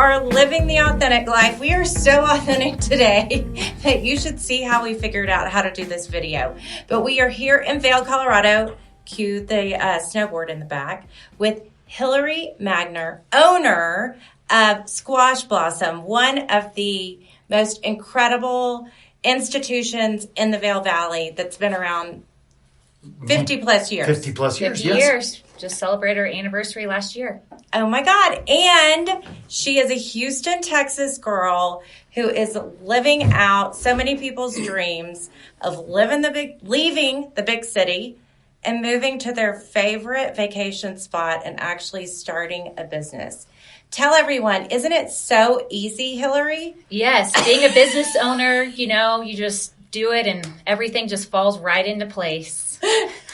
are living the authentic life. We are so authentic today that you should see how we figured out how to do this video. But we are here in Vail, Colorado, cue the snowboard in the back, with Hilary Magner, owner of Squash Blossom, one of the most incredible institutions in the Vail Valley that's been around 50 plus years. 50 plus years, 50 yes. years. Just celebrated our anniversary last year. Oh my God. And she is a Houston, Texas girl who is living out so many people's dreams of leaving the big city and moving to their favorite vacation spot and actually starting a business. Tell everyone, isn't it so easy, Hilary? Yes, being a business owner, you just do it and everything just falls right into place.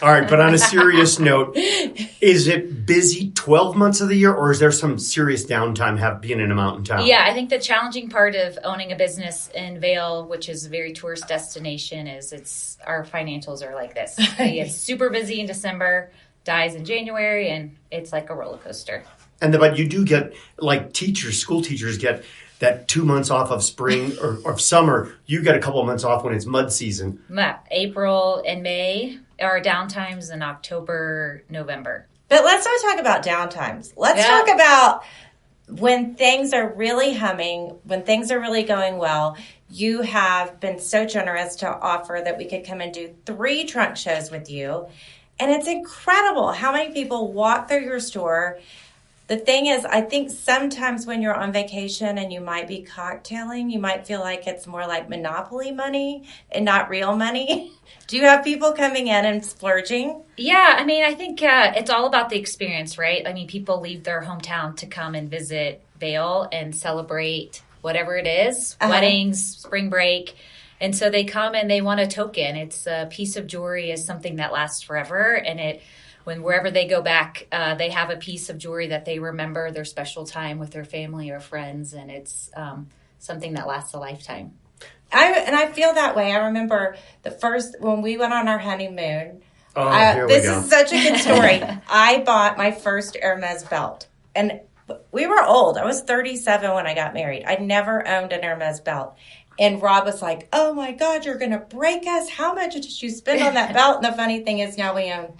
All right, but on a serious note, is it busy 12 months of the year, or is there some serious downtime being in a mountain town? Yeah, I think the challenging part of owning a business in Vail, which is a very tourist destination, is our financials are like this. It's super busy in December, dies in January, and it's like a roller coaster. But you do get, like school teachers get that 2 months off of spring or summer. You get a couple of months off when it's mud season. April and May are downtimes, in October, November. But let's not talk about downtimes. Let's talk about when things are really humming, when things are really going well. You have been so generous to offer that we could come and do 3 trunk shows with you. And it's incredible how many people walk through your store. The thing is, I think sometimes when you're on vacation and you might be cocktailing, you might feel like it's more like Monopoly money and not real money. Do you have people coming in and splurging? Yeah, I think it's all about the experience, right? People leave their hometown to come and visit Vail and celebrate whatever it is, weddings, spring break. And so they come and they want a token. It's a piece of jewelry is something that lasts forever. And when wherever they go back, they have a piece of jewelry that they remember their special time with their family or friends. And it's something that lasts a lifetime. I feel that way. I remember when we went on our honeymoon. This is such a good story. I bought my first Hermes belt. And we were old. I was 37 when I got married. I'd never owned an Hermes belt. And Rob was like, oh my God, you're going to break us. How much did you spend on that belt? And the funny thing is now we own,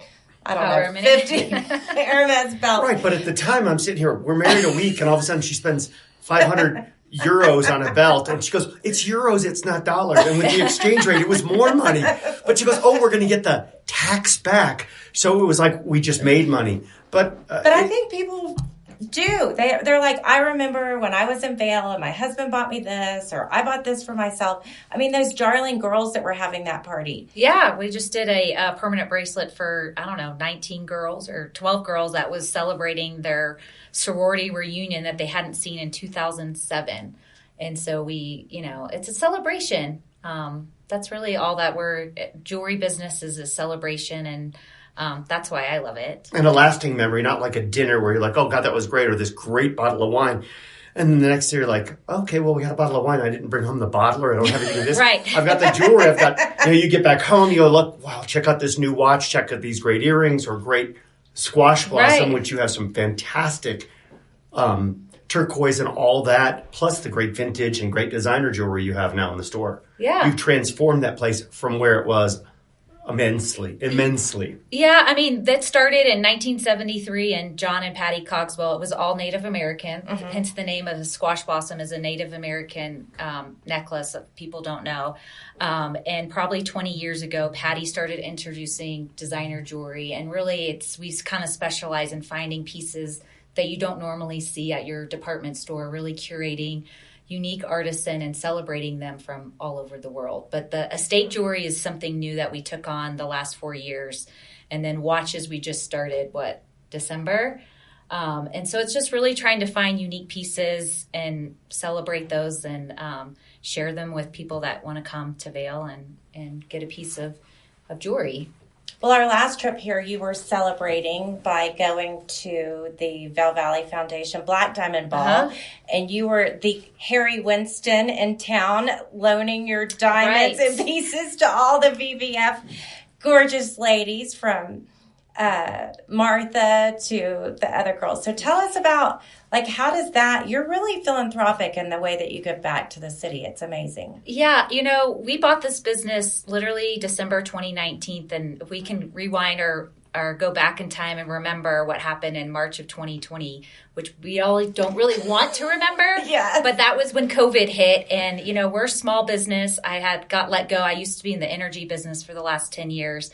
50 Hermes belts. Right, but at the time I'm sitting here, we're married a week, and all of a sudden she spends 500 euros on a belt. And she goes, it's euros, it's not dollars. And with the exchange rate, it was more money. But she goes, we're going to get the tax back. So it was like we just made money. But I think people do. They're like, I remember when I was in Vail and my husband bought me this, or I bought this for myself. Those darling girls that were having that party. Yeah, we just did a permanent bracelet for, 19 girls or 12 girls that was celebrating their sorority reunion that they hadn't seen in 2007. And so it's a celebration. That's really all that jewelry business is, a celebration, and that's why I love it. And a lasting memory, not like a dinner where you're like, oh God, that was great, or this great bottle of wine. And then the next day you're like, okay, well, we had a bottle of wine. I didn't bring home the bottle, or I don't have any of this. Right. I've got the jewelry. You get back home, you go, look, wow, check out this new watch, check out these great earrings, or great Squash Blossom, which you have some fantastic turquoise and all that, plus the great vintage and great designer jewelry you have now in the store. Yeah. You've transformed that place from where it was immensely. Yeah, that started in 1973, and John and Patty Cogswell. It was all Native American, hence the name of the Squash Blossom is a Native American necklace that people don't know. And probably 20 years ago, Patty started introducing designer jewelry, and really we kind of specialize in finding pieces that you don't normally see at your department store, really curating unique artisan and celebrating them from all over the world. But the estate jewelry is something new that we took on the last 4 years. And then watches we just started, December? And so it's just really trying to find unique pieces and celebrate those and share them with people that want to come to Vail and get a piece of jewelry. Well, our last trip here, you were celebrating by going to the Vail Valley Foundation Black Diamond Ball, and you were the Harry Winston in town, loaning your diamonds and pieces to all the VVF gorgeous ladies from Martha to the other girls. So tell us about, like, how does that, you're really philanthropic in the way that you give back to the city. It's amazing. Yeah, we bought this business literally December 2019, and if we can rewind or go back in time and remember what happened in March of 2020, which we all don't really want to remember. Yeah. But that was when COVID hit, and, we're a small business. I got let go. I used to be in the energy business for the last 10 years,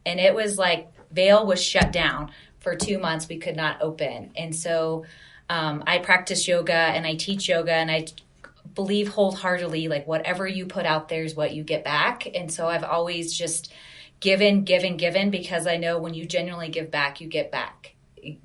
and it was like Vail was shut down for 2 months. We could not open. And so I practice yoga and I teach yoga, and I believe wholeheartedly, like, whatever you put out there is what you get back. And so I've always just given, because I know when you genuinely give back, you get back.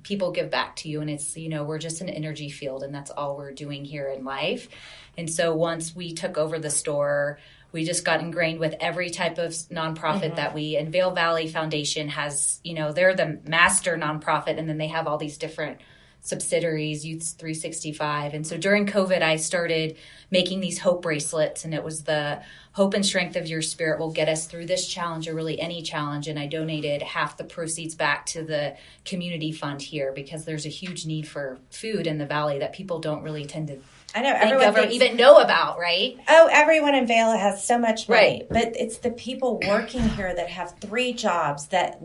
People give back to you, and it's, we're just an energy field, and that's all we're doing here in life. And so once we took over the store, we just got ingrained with every type of nonprofit that and Vail Valley Foundation has, they're the master nonprofit, and then they have all these different subsidiaries, Youth 365. And so during COVID, I started making these hope bracelets, and it was the hope and strength of your spirit will get us through this challenge, or really any challenge. And I donated half the proceeds back to the community fund here, because there's a huge need for food in the valley that people don't really tend to think of or even know about, right? Oh, everyone in Vail has so much money. Right. But it's the people working here that have 3 jobs that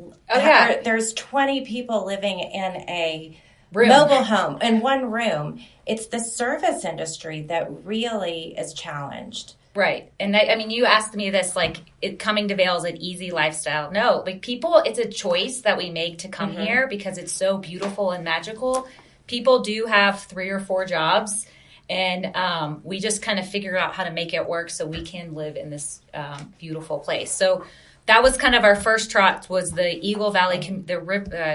there's 20 people living in a mobile home in one room. It's the service industry that really is challenged. Right. And you asked me this, like, coming to Vail is an easy lifestyle. No, like, people, it's a choice that we make to come here because it's so beautiful and magical. People do have 3 or 4 jobs, and we just kind of figure out how to make it work so we can live in this beautiful place. So that was kind of our first trot, was the Eagle Valley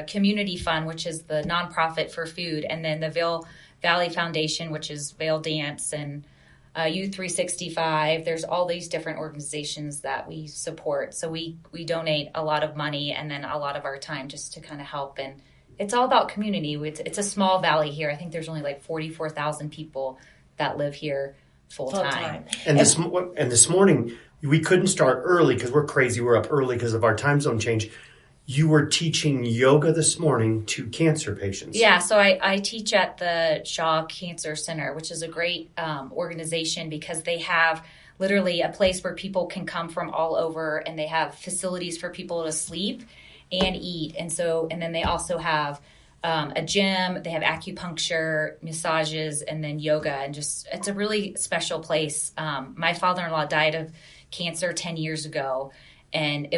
Community Fund, which is the nonprofit for food, and then the Vail Valley Foundation, which is Vail Dance, and Youth 365. There's all these different organizations that we support. So we donate a lot of money and then a lot of our time just to kind of help. And it's all about community. It's a small valley here. I think there's only like 44,000 people that live here full time. And this morning, we couldn't start early because we're crazy. We're up early because of our time zone change. You were teaching yoga this morning to cancer patients. Yeah, so I teach at the Shaw Cancer Center, which is a great organization because they have literally a place where people can come from all over, and they have facilities for people to sleep and eat. And then they also have a gym, they have acupuncture, massages, and then yoga. And just, it's a really special place. My father-in-law died of cancer 10 years ago, and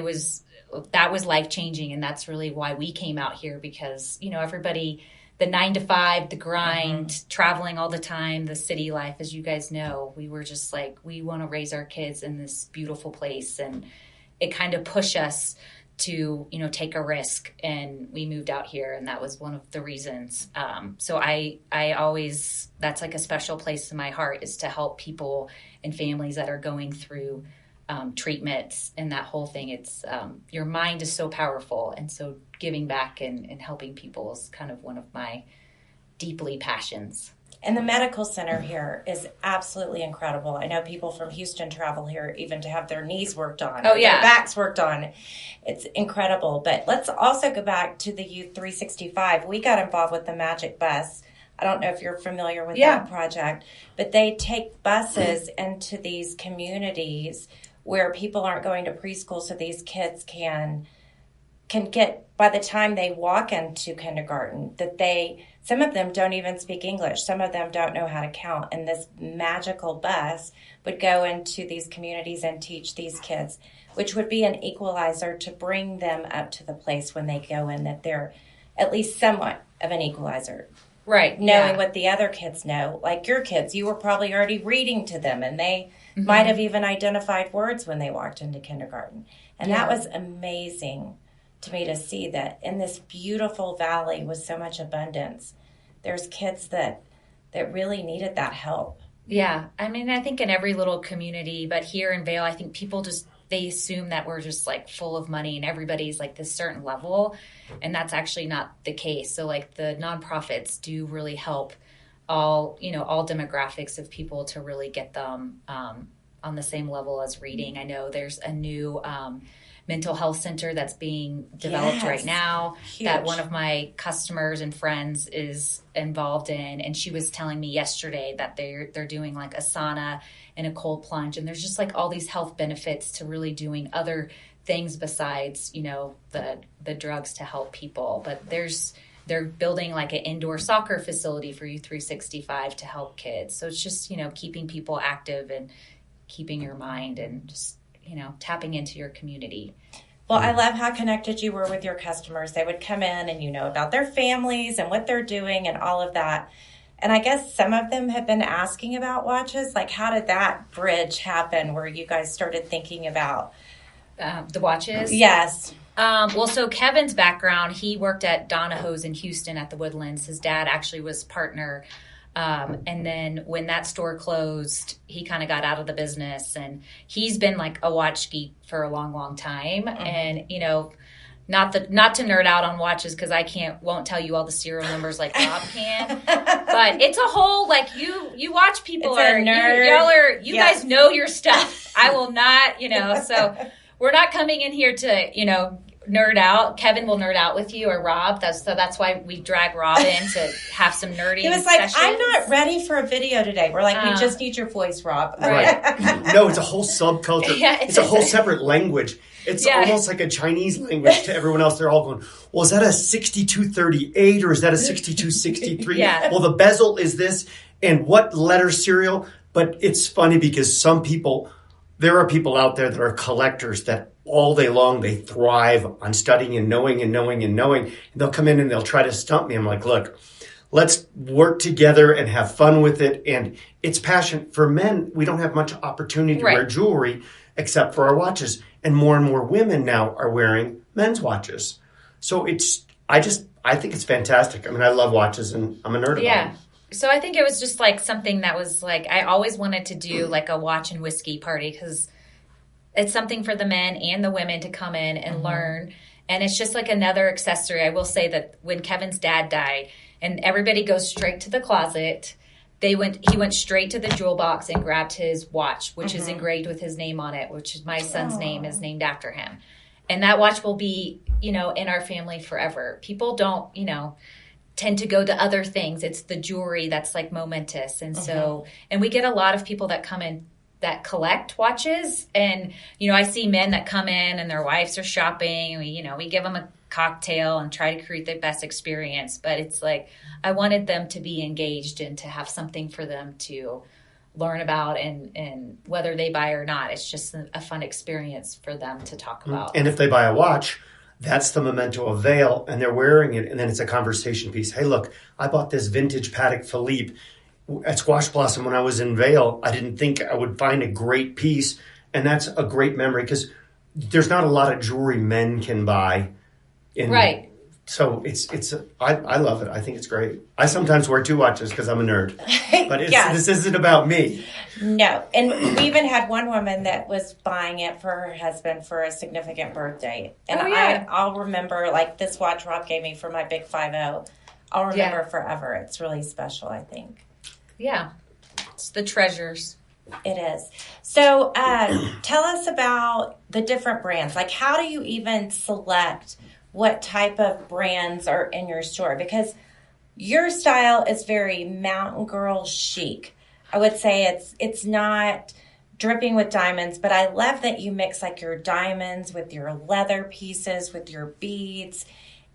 that was life-changing, and that's really why we came out here, because everybody, the 9 to 5, the grind, traveling all the time, the city life, as you guys know, we were just like, we want to raise our kids in this beautiful place, and it kind of pushed us to take a risk, and we moved out here, and that was one of the reasons. So I always, that's like a special place in my heart, is to help people and families that are going through treatments and that whole thing. It's your mind is so powerful, and so giving back and helping people is kind of one of my deeply passions. And the medical center here is absolutely incredible. I know people from Houston travel here even to have their knees worked on, their backs worked on. It's incredible. But let's also go back to the Youth 365. We got involved with the Magic Bus. I don't know if you're familiar with that project, but they take buses into these communities where people aren't going to preschool, so these kids can get, by the time they walk into kindergarten, some of them don't even speak English. Some of them don't know how to count. And this magical bus would go into these communities and teach these kids, which would be an equalizer to bring them up to the place when they go in, that they're at least somewhat of an equalizer. Right. Knowing what the other kids know. Like your kids, you were probably already reading to them, and they might have even identified words when they walked into kindergarten. And that was amazing to me to see that in this beautiful valley with so much abundance, there's kids that really needed that help. Yeah. I mean, I think in every little community, but here in Vail, I think people they assume that we're just like full of money and everybody's like this certain level. And that's actually not the case. So like the nonprofits do really help all demographics of people to really get them on the same level as reading. I know there's a new mental health center that's being developed right now that one of my customers and friends is involved in. And she was telling me yesterday that they're doing like a sauna and a cold plunge. And there's just like all these health benefits to really doing other things besides, the drugs to help people. But they're building like an indoor soccer facility for U365 to help kids. So it's just, keeping people active and keeping your mind and just, tapping into your community. Well, I love how connected you were with your customers. They would come in and about their families and what they're doing and all of that. And I guess some of them have been asking about watches. Like, how did that bridge happen where you guys started thinking about the watches? Yes. So Kevin's background, he worked at Donahoe's in Houston at the Woodlands. His dad actually was partner. And then when that store closed, he kind of got out of the business, and he's been like a watch geek for a long, long time. Mm-hmm. And, not to nerd out on watches, because won't tell you all the serial numbers like Rob can, but it's a whole, like, you watch people you guys know your stuff. I will not, so we're not coming in here to, nerd out. Kevin will nerd out with you, or Rob. That's why we drag Rob in to have some nerdy. He was like, sessions. I'm not ready for a video today. We're like, we just need your voice, Rob. Right. No, it's a whole subculture. Yeah, it's a whole separate language. It's almost like a Chinese language to everyone else. They're all going, well, is that a 6238 or is that a 6263? Yeah. Well, the bezel is this, and what letter serial? But it's funny because there are people out there that are collectors that all day long they thrive on studying and knowing and knowing and knowing. And they'll come in and they'll try to stump me. I'm like, look, let's work together and have fun with it. And it's passion. For men, we don't have much opportunity to wear jewelry except for our watches. And more women now are wearing men's watches. So I think it's fantastic. I mean, I love watches and I'm a nerd about them. So I think it was just like something that was like, I always wanted to do like a watch and whiskey party, because it's something for the men and the women to come in and learn. And it's just like another accessory. I will say that when Kevin's dad died and everybody goes straight to the closet, he went straight to the jewel box and grabbed his watch, which is engraved with his name on it, which is my son's name is named after him. And that watch will be, in our family forever. People don't, tend to go to other things. It's the jewelry that's like momentous. And so, and we get a lot of people that come in that collect watches. And, I see men that come in and their wives are shopping. And we give them a cocktail and try to create the best experience. But it's like, I wanted them to be engaged and to have something for them to learn about, and whether they buy or not, it's just a fun experience for them to talk about. And if they buy a watch, that's the memento of Vail, and they're wearing it, and then it's a conversation piece. Hey, look, I bought this vintage Patek Philippe at Squash Blossom when I was in Vail. I didn't think I would find a great piece, and that's a great memory, because there's not a lot of jewelry men can buy. Right. So I love it. I think it's great. I sometimes wear two watches because I'm a nerd, but this isn't about me. No. And we even had one woman that was buying it for her husband for a significant birthday. And I'll remember, like, this watch Rob gave me for my big 5-0. I'll remember forever. It's really special, I think. Yeah. It's the treasures. It is. So tell us about the different brands. Like, how do you even select what type of brands are in your store? Because your style is very mountain girl chic. I would say it's not dripping with diamonds, but I love that you mix like your diamonds with your leather pieces, with your beads.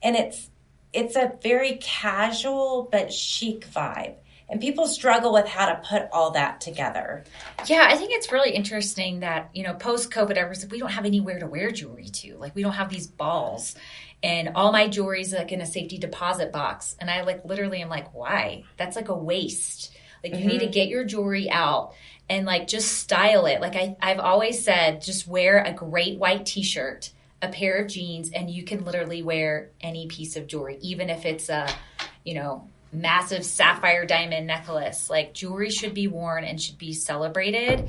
And it's a very casual but chic vibe. And people struggle with how to put all that together. Yeah, I think it's really interesting that, post-COVID, everyone's like, we don't have anywhere to wear jewelry to. Like, we don't have these balls. And all my jewelry is like in a safety deposit box. And I literally am like, why? That's like a waste. Like, you need to get your jewelry out and like just style it. Like I've always said, just wear a great white t-shirt, a pair of jeans, and you can literally wear any piece of jewelry, even if it's a, massive sapphire diamond necklace. Like, jewelry should be worn and should be celebrated.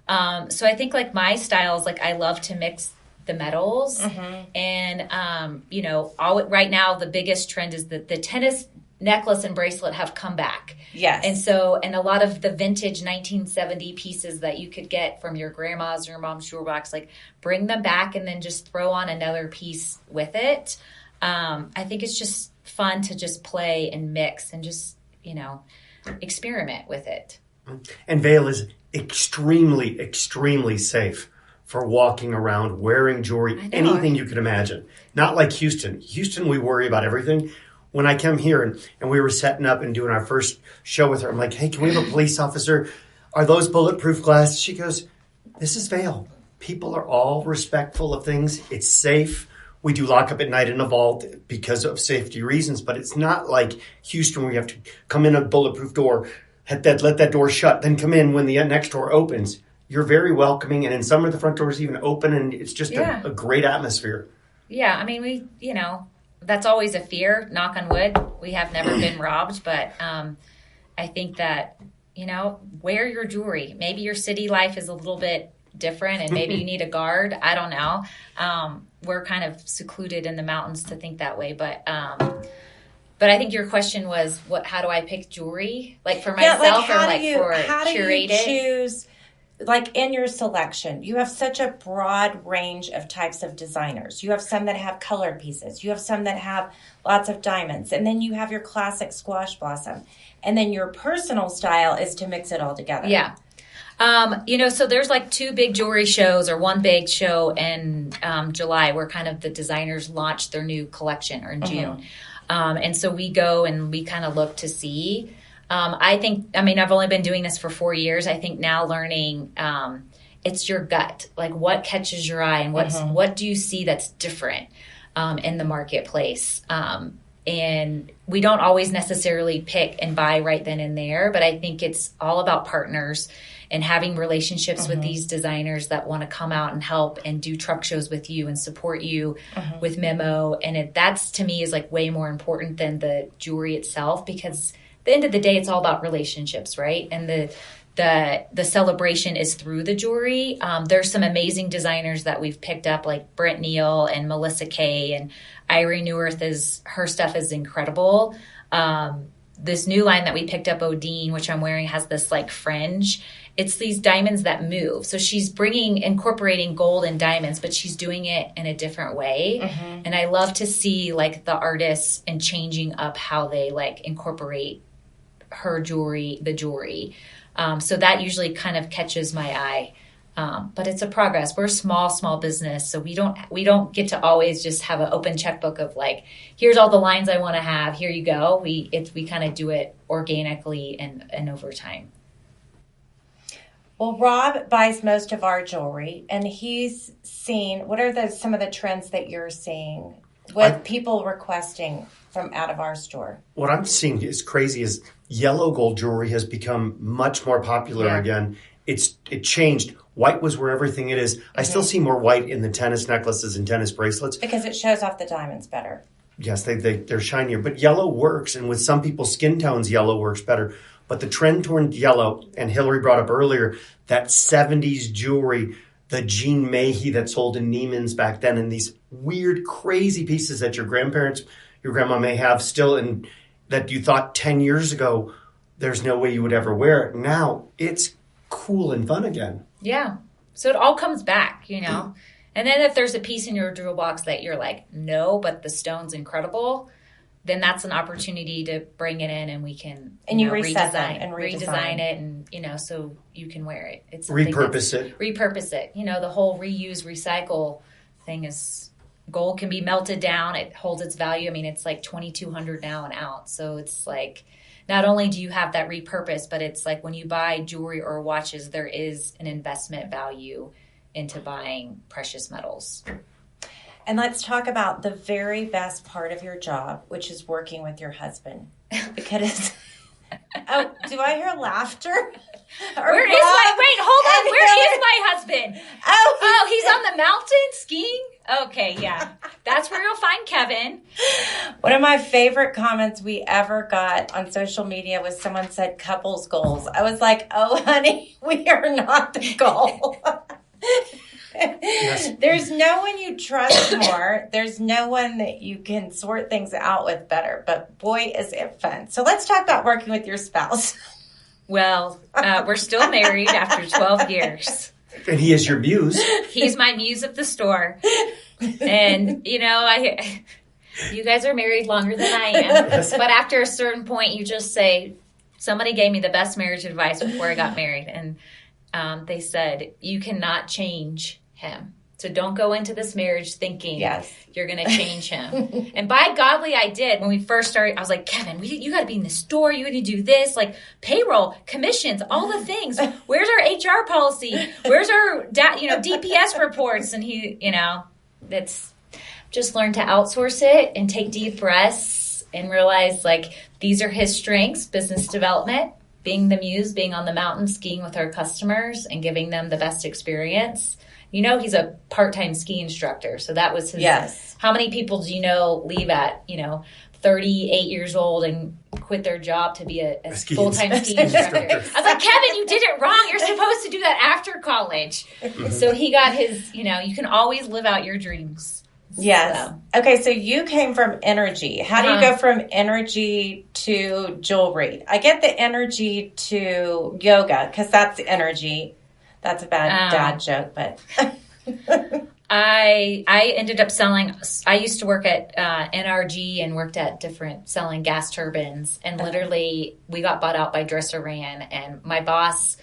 So I think like my style is like, I love to mix the metals. And, right now the biggest trend is the tennis necklace and bracelet have come back. Yes. And a lot of the vintage 1970 pieces that you could get from your grandma's or your mom's jewelry box, like bring them back and then just throw on another piece with it. I think it's just fun to just play and mix and just, experiment with it. And Vail is extremely, extremely safe for walking around, wearing jewelry, anything you could imagine. Not like Houston. Houston, we worry about everything. When I come here and we were setting up and doing our first show with her, I'm like, hey, can we have a police officer? Are those bulletproof glasses? She goes, this is Vail. People are all respectful of things. It's safe. We do lock up at night in a vault because of safety reasons, but it's not like Houston where you have to come in a bulletproof door, let that door shut, then come in when the next door opens. You're very welcoming, and in some of the front doors even open, and it's just a great atmosphere. Yeah, I mean, that's always a fear, knock on wood. We have never been robbed, but I think that, wear your jewelry. Maybe your city life is a little bit different and maybe you need a guard. I don't know. We're kind of secluded in the mountains to think that way, but I think your question was, how do I pick jewelry? Like for myself or like for curated? How do you choose, like in your selection, you have such a broad range of types of designers. You have some that have colored pieces. You have some that have lots of diamonds. And then you have your classic squash blossom. And then your personal style is to mix it all together. Yeah. So there's like 2 big jewelry shows or 1 big show in July where kind of the designers launch their new collection, or in June. And so we go and we kind of look to see. I've only been doing this for 4 years. I think now learning, it's your gut, like what catches your eye and what do you see that's different in the marketplace. And we don't always necessarily pick and buy right then and there, but I think it's all about partners and having relationships with these designers that want to come out and help and do truck shows with you and support you with Memo. And that's to me is like way more important than the jewelry itself, because at the end of the day, it's all about relationships, right? And the celebration is through the jewelry. There's some amazing designers that we've picked up, like Brent Neal and Melissa Kay, and Irene Newirth her stuff is incredible. This new line that we picked up, Odine, which I'm wearing, has this like fringe. It's these diamonds that move. So she's incorporating gold and diamonds, but she's doing it in a different way. And I love to see like the artists and changing up how they like incorporate the jewelry. So that usually kind of catches my eye. But it's a progress. We're a small business, so we don't get to always just have an open checkbook of like, here's all the lines I want to have. Here you go. We kind of do it organically and over time. Well, Rob buys most of our jewelry, and he's seen, what are some of the trends that you're seeing with people requesting from out of our store? What I'm seeing is crazy is yellow gold jewelry has become much more popular again. It changed. White was where everything it is. I still see more white in the tennis necklaces and tennis bracelets. Because it shows off the diamonds better. Yes, they're shinier. But yellow works, and with some people's skin tones, yellow works better. But the trend toward yellow, and Hilary brought up earlier, that 70s jewelry, the Jean Mahy that sold in Neiman's back then, and these weird, crazy pieces that your grandma may have still, and that you thought 10 years ago, there's no way you would ever wear it. Now, it's cool and fun again. Yeah. So it all comes back, And then if there's a piece in your jewel box that you're like, no, but the stone's incredible, then that's an opportunity to bring it in and we can redesign it and, so you can wear it. It's repurpose it. The whole reuse, recycle thing is, gold can be melted down. It holds its value. I mean, it's like $2,200 now an ounce. So it's like, not only do you have that repurpose, but it's like when you buy jewelry or watches, there is an investment value into buying precious metals. And let's talk about the very best part of your job, which is working with your husband. Because, do I hear laughter? Where is my husband? Oh, he's on the mountain skiing? Okay, yeah. That's where you'll find Kevin. One of my favorite comments we ever got on social media was someone said couples goals. I was like, oh, honey, we are not the goal. Yes. There's no one you trust more. There's no one that you can sort things out with better. But boy, is it fun. So let's talk about working with your spouse. Well, we're still married after 12 years. And he is your muse. He's my muse at the store. And, you guys are married longer than I am. But after a certain point, you just say, somebody gave me the best marriage advice before I got married. And they said, you cannot change him. So don't go into this marriage thinking you're going to change him. And by godly, I did. When we first started, I was like, Kevin, you got to be in the store. You got to do this, like payroll, commissions, all the things. Where's our HR policy? Where's our DPS reports? And he, that's just learn to outsource it and take deep breaths and realize like these are his strengths, business development, being the muse, being on the mountain, skiing with our customers and giving them the best experience. He's a part-time ski instructor. So that was his. Yes. How many people do you know leave at, 38 years old and quit their job to be a full-time ski instructor? I was like, Kevin, you did it wrong. You're supposed to do that after college. So he got his, you can always live out your dreams. Yes. So. Okay, so you came from energy. How do you go from energy to jewelry? I get the energy to yoga because that's energy. That's a bad dad joke, but... I ended up selling, I used to work at NRG and worked at selling gas turbines. And literally we got bought out by Dresser-Ran. And my boss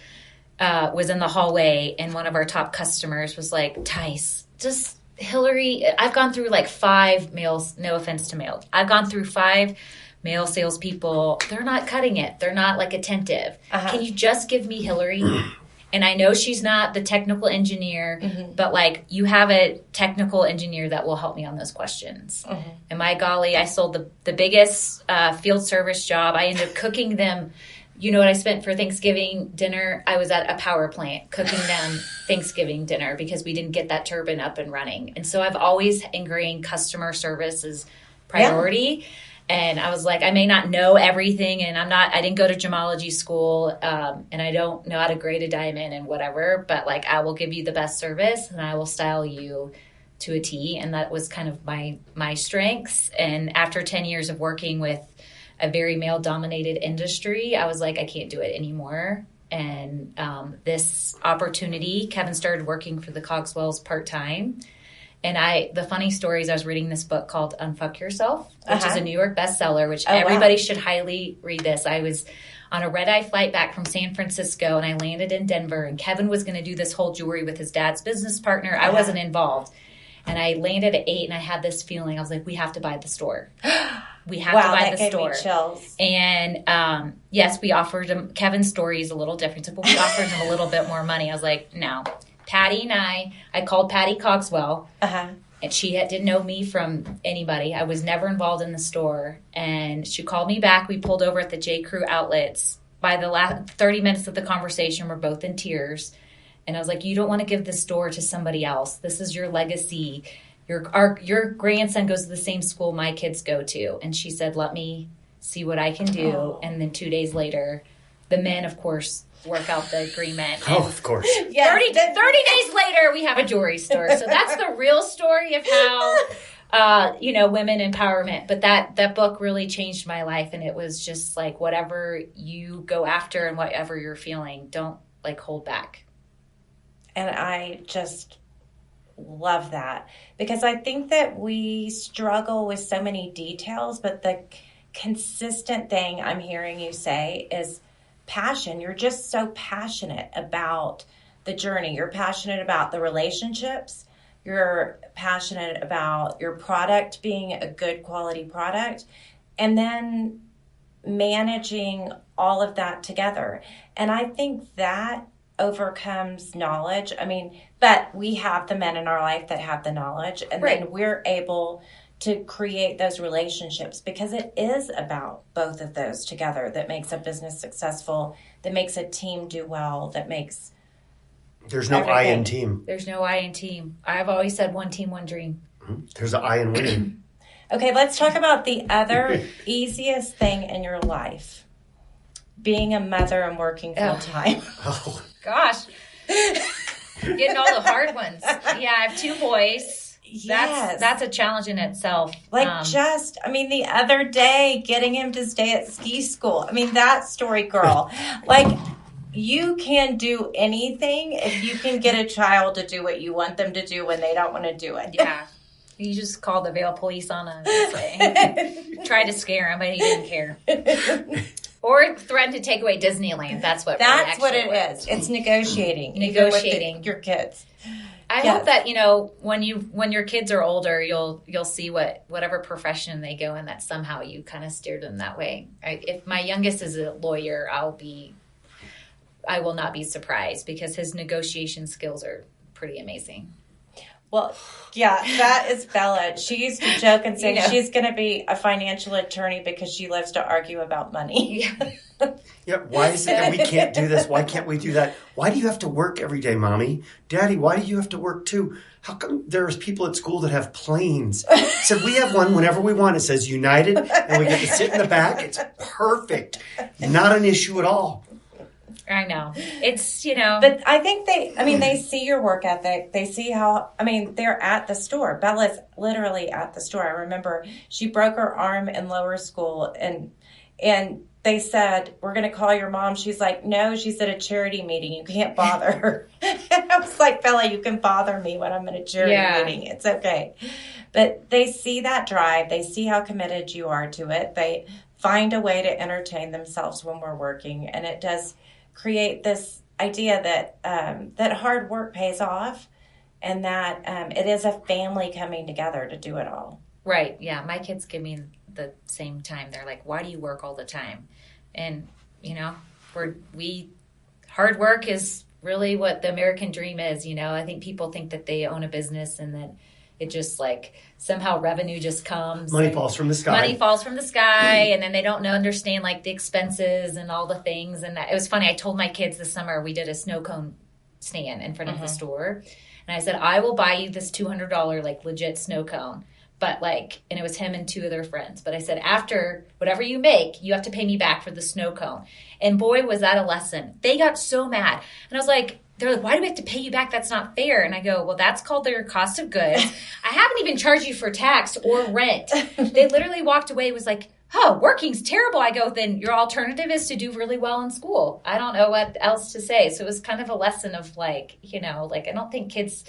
was in the hallway and one of our top customers was like, Tice, just Hilary, I've gone through like 5 males, no offense to males. I've gone through 5 male salespeople. They're not cutting it. They're not like attentive. Can you just give me Hilary? And I know she's not the technical engineer, but like you have a technical engineer that will help me on those questions. And my golly, I sold the biggest field service job. I ended up cooking them. You know what I spent for Thanksgiving dinner? I was at a power plant cooking them Thanksgiving dinner because we didn't get that turbine up and running. And so I've always ingrained customer service as priority. Yeah. And I was like, I may not know everything and I didn't go to gemology school and I don't know how to grade a diamond and whatever, but like I will give you the best service and I will style you to a T. And that was kind of my strengths. And after 10 years of working with a very male dominated industry, I was like, I can't do it anymore. And this opportunity, Kevin started working for the Cogswells part-time. And the funny story is I was reading this book called Unfuck Yourself, which is a New York bestseller, which everybody should highly read this. I was on a red-eye flight back from San Francisco, and I landed in Denver, and Kevin was going to do this whole jewelry with his dad's business partner. I wasn't involved. And I landed at 8, and I had this feeling. I was like, we have to buy the store. We have to buy the store. Me chills. And yes, we offered him, Kevin's story is a little different, but we offered him a little bit more money. I was like, no. Patty and I called Patty Cogswell, and she didn't know me from anybody. I was never involved in the store. And she called me back. We pulled over at the J. Crew outlets. By the last 30 minutes of the conversation, we're both in tears. And I was like, you don't want to give this store to somebody else. This is your legacy. Your grandson goes to the same school my kids go to. And she said, let me see what I can do. Oh. And then 2 days later, the men, of course, work out the agreement. Oh, of course. Yes. 30 days later, we have a jewelry store. So that's the real story of how, women empowerment. But that book really changed my life. And it was just like, whatever you go after and whatever you're feeling, don't like hold back. And I just love that because I think that we struggle with so many details, but the consistent thing I'm hearing you say is passion. You're just so passionate about the journey. You're passionate about the relationships. You're passionate about your product being a good quality product and then managing all of that together. And I think that overcomes knowledge. I mean, but we have the men in our life that have the knowledge and then we're able to create those relationships because it is about both of those together that makes a business successful, that makes a team do well, that makes... There's no I in team. There's no I in team. I've always said one team, one dream. There's an I in winning. Okay, let's talk about the other easiest thing in your life. Being a mother and working full time. Oh. Gosh. Getting all the hard ones. Yeah, I have 2 boys. Yes. That's a challenge in itself. The other day, getting him to stay at ski school. I mean, that story, girl. You can do anything if you can get a child to do what you want them to do when they don't want to do it. Yeah. You just called the Vail police on him and tried to scare him, but he didn't care. Or threatened to take away Disneyland. That's what it is. It's negotiating. Negotiating. Your kids. I hope that, when your kids are older, you'll see whatever profession they go in, that somehow you kind of steered them that way. If my youngest is a lawyer, I will not be surprised because his negotiation skills are pretty amazing. Well, yeah, that is Bella. She used to joke and say she's going to be a financial attorney because she loves to argue about money. Yeah, why is it that we can't do this? Why can't we do that? Why do you have to work every day, Mommy? Daddy, why do you have to work too? How come there's people at school that have planes? Said we have one whenever we want. It says United, and we get to sit in the back. It's perfect. Not an issue at all. I know. It's, But I think they see your work ethic. They see they're at the store. Bella's literally at the store. I remember she broke her arm in lower school and they said, we're going to call your mom. She's like, no, she's at a charity meeting. You can't bother her. I was like, Bella, you can bother me when I'm at a charity meeting. It's okay. But they see that drive. They see how committed you are to it. They find a way to entertain themselves when we're working. And it does create this idea that hard work pays off and that it is a family coming together to do it all. Right. Yeah. My kids give me the same time. They're like, why do you work all the time? And, hard work is really what the American dream is. I think people think that they own a business and that it just somehow revenue just comes. Money falls from the sky. And then they don't understand the expenses and all the things. And it was funny. I told my kids this summer we did a snow cone stand in front of the store. And I said, I will buy you this $200 legit snow cone. But and it was him and 2 of their friends. But I said, after whatever you make, you have to pay me back for the snow cone. And boy, was that a lesson. They got so mad. And I was like, they're like, why do we have to pay you back? That's not fair. And I go, well, that's called their cost of goods. I haven't even charged you for tax or rent. They literally walked away, was like, oh, working's terrible. I go, then your alternative is to do really well in school. I don't know what else to say. So it was kind of a lesson of I don't think kids,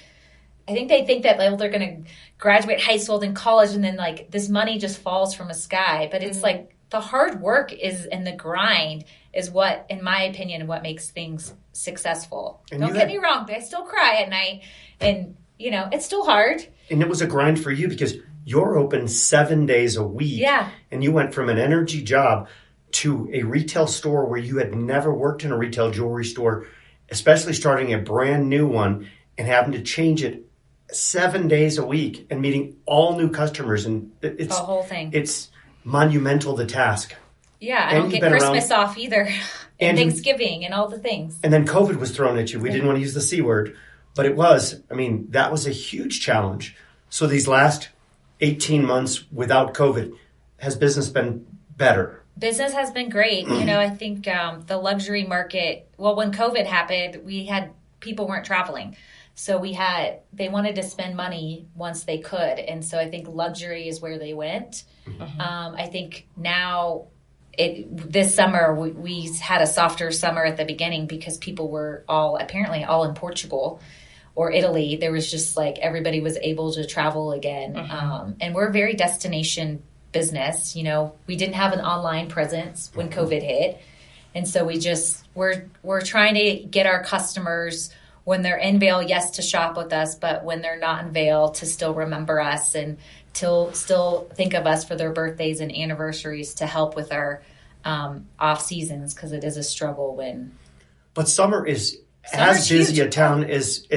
I think they think that they're going to graduate high school and college and then this money just falls from a sky. But it's the hard work and the grind is what, in my opinion, what makes things successful. And don't get me wrong, I still cry at night and, it's still hard. And it was a grind for you because you're open 7 days a week. Yeah. And you went from an energy job to a retail store where you had never worked in a retail jewelry store, especially starting a brand new one and having to change it 7 days a week and meeting all new customers. And it's the whole thing. It's monumental, the task. Yeah, I don't get Christmas off either, and Thanksgiving and all the things. And then COVID was thrown at you. We didn't want to use the C word, but it was. That was a huge challenge. So these last 18 months without COVID, has business been better? Business has been great. I think the luxury market, when COVID happened, people weren't traveling. So they wanted to spend money once they could. And so I think luxury is where they went. Mm-hmm. I think now this summer, we had a softer summer at the beginning because people were apparently all in Portugal or Italy. There was just everybody was able to travel again. Mm-hmm. And we're a very destination business. We didn't have an online presence when COVID hit. And so we're trying to get our customers when they're in Vail, yes, to shop with us, but when they're not in Vail, to still remember us and to still think of us for their birthdays and anniversaries to help with our off seasons, because it is a struggle when. But summer is as busy a town as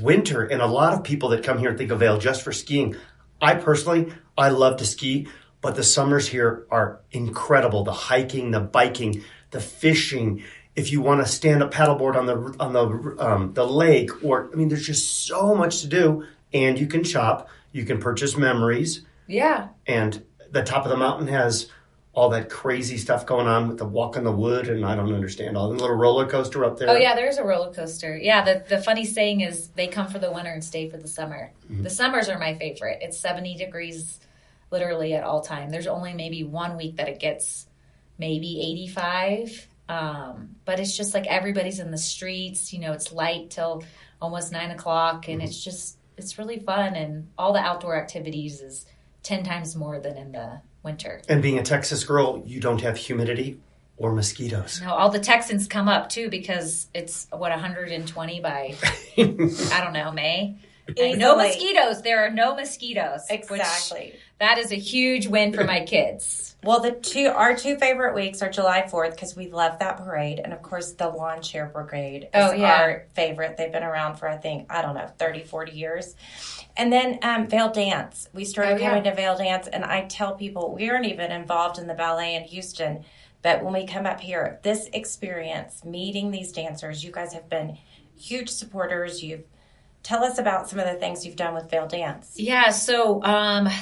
winter, and a lot of people that come here think of Vail just for skiing. I love to ski, but the summers here are incredible. The hiking, the biking, the fishing. If you want to stand up paddleboard on the lake, there's just so much to do, and you can shop, you can purchase memories. Yeah. And the top of the mountain has all that crazy stuff going on with the walk in the wood, and I don't understand all the little roller coaster up there. Oh yeah, there's a roller coaster. Yeah, the funny saying is they come for the winter and stay for the summer. Mm-hmm. The summers are my favorite. It's 70 degrees literally at all time. There's only maybe 1 week that it gets maybe 85. But it's just like everybody's in the streets, it's light till almost 9 o'clock, and it's really fun, and all the outdoor activities is 10 times more than in the winter. And being a Texas girl, you don't have humidity or mosquitoes. No, all the Texans come up too because it's 120 by I don't know, May. No mosquitoes. There are no mosquitoes. Exactly. That is a huge win for my kids. Well, our two favorite weeks are July 4th because we love that parade. And, of course, the Lawn Chair Brigade is our favorite. They've been around for, 30, 40 years. And then Vail Dance. We started coming to Vail Dance. And I tell people we aren't even involved in the ballet in Houston. But when we come up here, this experience, meeting these dancers, you guys have been huge supporters. Tell us about some of the things you've done with Vail Dance. Yeah, so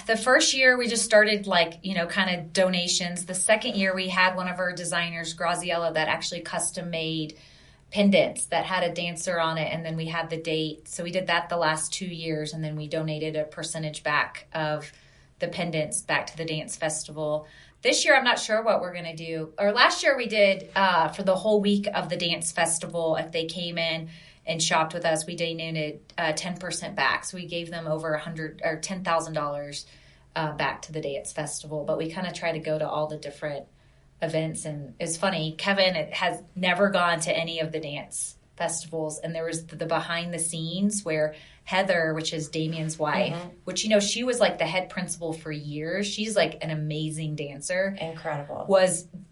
the first year we just started kind of donations. The second year we had one of our designers, Graziella, that actually custom made pendants that had a dancer on it, and then we had the date. So we did that the last 2 years, and then we donated a percentage back of the pendants back to the dance festival. This year, I'm not sure what we're going to do. Or last year we did for the whole week of the dance festival, if they came in and shopped with us, we donated 10% back. So we gave them over $10,000 back to the dance festival. But we kind of try to go to all the different events. And it's funny, Kevin has never gone to any of the dance festivals. And there was the behind the scenes where Heather, which is Damien's wife, which, she was like the head principal for years. She's like an amazing dancer. Incredible.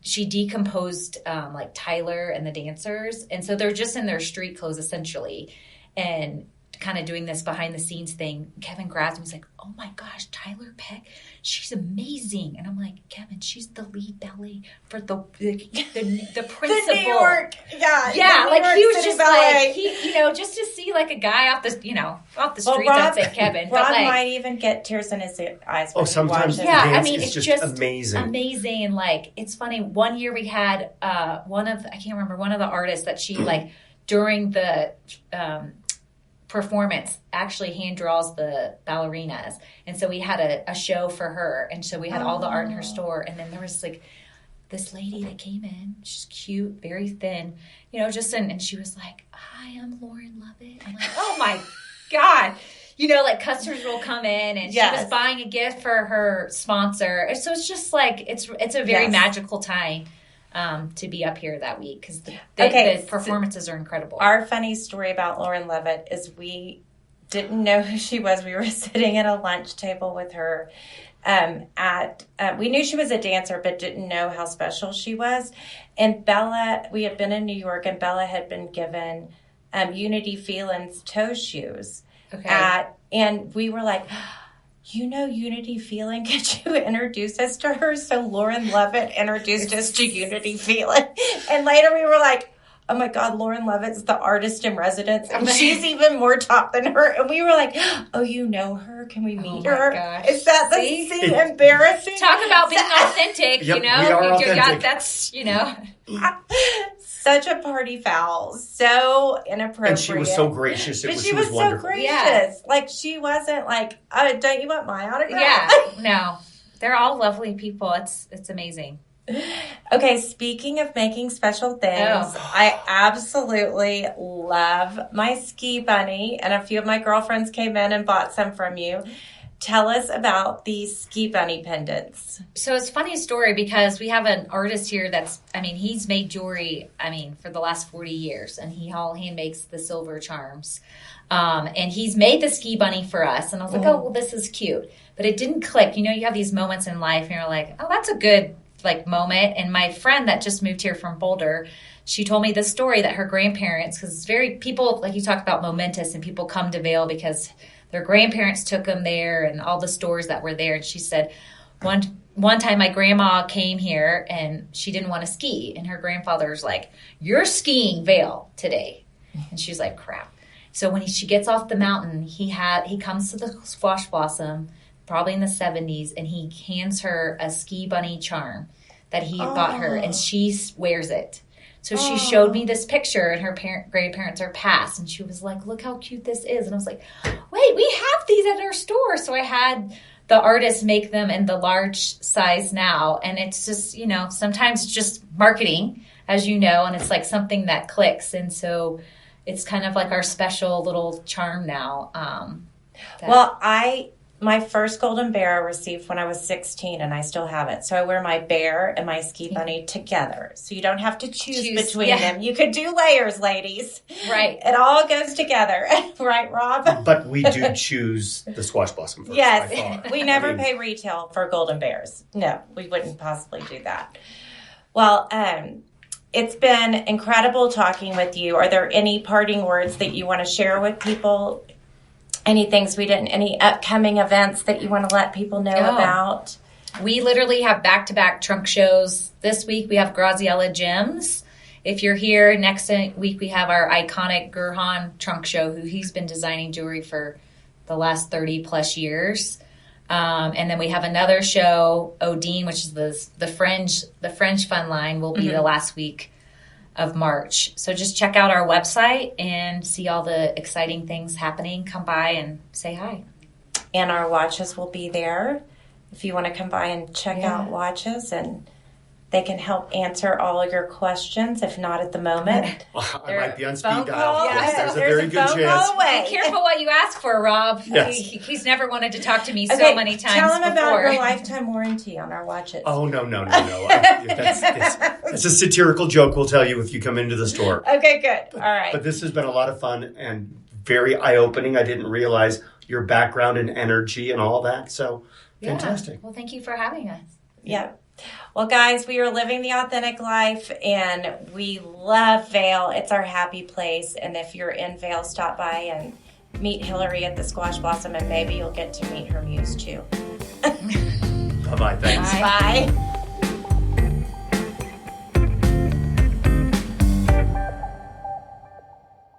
She decomposed like Tyler and the dancers. And so they're just in their street clothes essentially. And kind of doing this behind the scenes thing. Kevin grabs me. He's like, "Oh my gosh, Tyler Peck, she's amazing." And I'm like, "Kevin, she's the lead ballet for the principal." The New York, yeah. Like he was City just ballet. Like just to see like a guy off the streets. I'd say Kevin. Rob might even get tears in his eyes. Oh, sometimes the dance is just amazing. Amazing, and like it's funny. One year we had one of the artists that she like during the performance actually hand draws the ballerinas, and so we had a show for her, and so we had all the art in her store, and then there was like this lady that came in. She's cute, very thin, and she was like, "Hi, I'm Lauren Lovett." I'm like, "Oh my god." Like customers will come in, and she was buying a gift for her sponsor, so it's just like it's a very magical time to be up here that week because the performances are incredible. Our funny story about Lauren Levitt is we didn't know who she was. We were sitting at a lunch table with her we knew she was a dancer but didn't know how special she was. And Bella, we had been in New York, and Bella had been given Unity Feelin's toe shoes. Okay. And we were like, Unity Feelin, could you introduce us to her? So Lauren Levitt introduced us to Unity Feelin. And later we were like, oh my God, Lauren Levitt's the artist in residence. And she's even more top than her. And we were like, oh, you know her? Can we meet her? Gosh. Is that the embarrassing? Talk about being authentic, Yep, we are authentic. That's, Such a party foul. So inappropriate. And she was so gracious. She was wonderful. so gracious. Yeah. Like, she wasn't like, don't you want my autograph? Yeah, no. They're all lovely people. It's amazing. Okay, speaking of making special things, I absolutely love my ski bunny, and a few of my girlfriends came in and bought some from you. Tell us about these ski bunny pendants. So it's a funny story because we have an artist here he's made jewelry, for the last 40 years, and he all hand makes the silver charms. And he's made the ski bunny for us, and I was like, oh, well, this is cute. But it didn't click. You have these moments in life, and you're like, oh, that's a good moment. And my friend that just moved here from Boulder, she told me this story that her grandparents, because it's very people, like you talk about momentous, and people come to Vail because their grandparents took them there and all the stores that were there. And she said one time my grandma came here and she didn't want to ski, and her grandfather's like, "You're skiing Vail today." And she's like, crap. So when she gets off the mountain, he comes to the Squash Blossom, probably in the 70s, and he hands her a ski bunny charm. that he bought her, and she wears it. So she showed me this picture, and her grandparents are passed, and she was like, look how cute this is. And I was like, wait, we have these at our store. So I had the artist make them in the large size now. And it's just, sometimes it's just marketing, as you know, and it's like something that clicks. And so it's kind of like our special little charm now. My first golden bear I received when I was 16, and I still have it. So I wear my bear and my ski bunny together. So you don't have to choose between them. You could do layers, ladies. Right. It all goes together. Right, Rob? But we do choose the squash blossom first. Yes. We never pay retail for golden bears. No, we wouldn't possibly do that. Well, it's been incredible talking with you. Are there any parting words that you want to share with people? Any upcoming events that you want to let people know about? We literally have back-to-back trunk shows. This week we have Graziella Gems. If you're here, next week we have our iconic Gurhan trunk show, who he's been designing jewelry for the last 30 plus years. And then we have another show, Odine, which is the Fringe Fun Line, will be the last week of March. So just check out our website and see all the exciting things happening. Come by and say hi. And our watches will be there if you want to come by and check out watches, and they can help answer all of your questions, if not at the moment. I might be on speed phone dial. call. Yes, there's a very good chance. Be careful what you ask for, Rob. Yes. He's never wanted to talk to me so many times Tell him about before. your lifetime warranty on our watches. Oh, no. That's a satirical joke we'll tell you if you come into the store. Okay, good. All right. But this has been a lot of fun and very eye-opening. I didn't realize your background and energy and all that. So, fantastic. Well, thank you for having us. Yep. Well, guys, we are living the authentic life, and we love Vail. It's our happy place. And if you're in Vail, stop by and meet Hilary at the Squash Blossom, and maybe you'll get to meet her muse too. Bye-bye. Thanks. Bye.